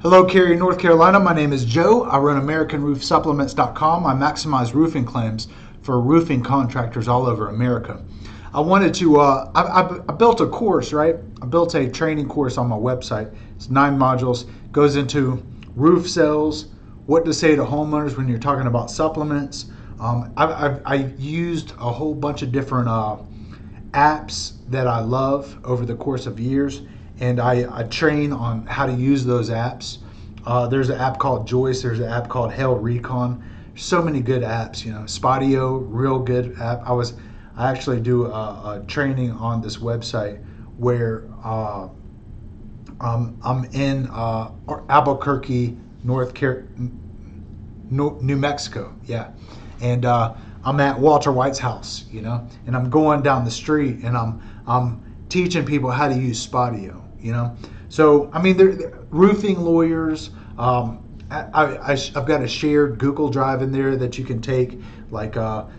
Hello, Cary, North Carolina. My name is Joe. I run AmericanRoofSupplements.com. I maximize roofing claims for roofing contractors all over America. I wanted to, I built a course, right? I built a training course on my website. It's 9 modules. Goes into roof sales, what to say to homeowners when you're talking about supplements. I used a whole bunch of different apps that I love over the course of years, and I train on how to use those apps. There's an app called Joyce. There's an app called Hail Recon. So many good apps. Spotio, real good app. I actually do a training on this website where I'm in Albuquerque, New Mexico. Yeah, and I'm at Walter White's house. And I'm going down the street and I'm teaching people how to use Spotio. So I mean, they're roofing lawyers. I've got a shared Google Drive in there that you can take like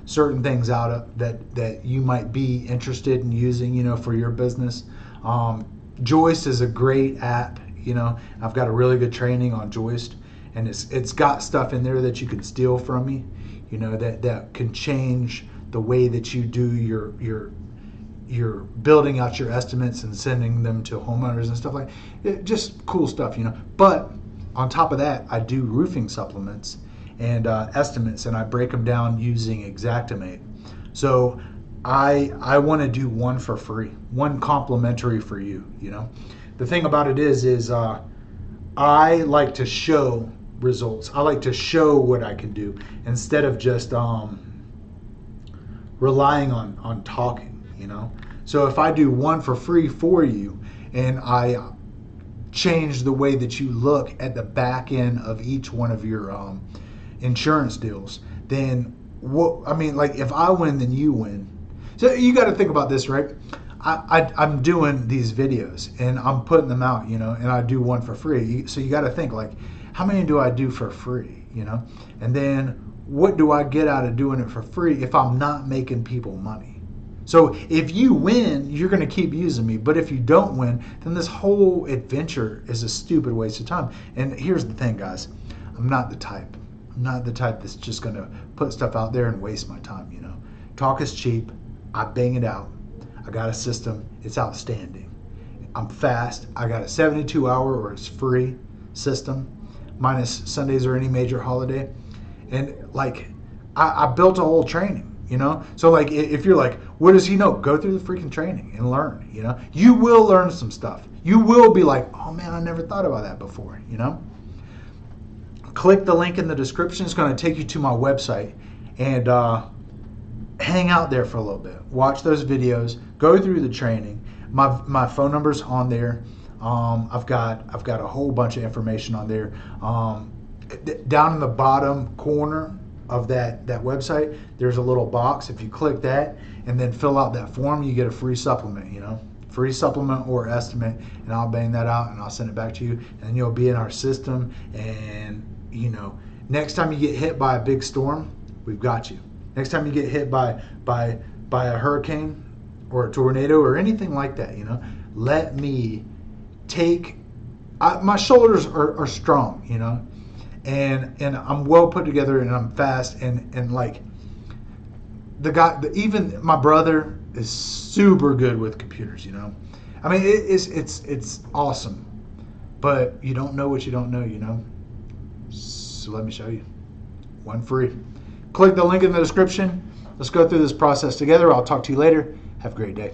certain things out of that you might be interested in using, for your business. Joist is a great app. I've got a really good training on Joist, and it's got stuff in there that you can steal from me. That can change the way that you do you're building out your estimates and sending them to homeowners and stuff like that. Just cool stuff, But on top of that, I do roofing supplements and estimates, and I break them down using Xactimate. So I want to do one for free, one complimentary for you. The thing about it is I like to show results. I like to show what I can do instead of just relying on talking. So if I do one for free for you, and I change the way that you look at the back end of each one of your insurance deals, then if I win, then you win. So you got to think about this, right? I'm doing these videos and I'm putting them out, and I do one for free. So you got to think, like, how many do I do for free, and then what do I get out of doing it for free if I'm not making people money? So if you win, you're going to keep using me. But if you don't win, then this whole adventure is a stupid waste of time. And here's the thing, guys. I'm not the type. I'm not the type that's just going to put stuff out there and waste my time, Talk is cheap. I bang it out. I got a system. It's outstanding. I'm fast. I got a 72-hour or it's free system, minus Sundays or any major holiday. And I built a whole training. So if you're like, what does he know? Go through the freaking training and learn. You will learn some stuff. You will be like, oh man, I never thought about that before. Click the link in the description. It's going to take you to my website, and hang out there for a little bit. Watch those videos. Go through the training. My phone number's on there. I've got a whole bunch of information on there. Down in the bottom corner of that website, there's a little box. If you click that and then fill out that form, you get a free supplement, free supplement or estimate, and I'll bang that out and I'll send it back to you, and you'll be in our system. And next time you get hit by a big storm, we've got you. Next time you get hit by a hurricane or a tornado or anything like that, let me take my shoulders are strong, and I'm well put together, and I'm fast, and like even my brother is super good with computers. I mean, it's awesome, but you don't know what you don't know. So let me show you. One free. Click the link in the description. Let's go through this process together. I'll talk to you later. Have a great day.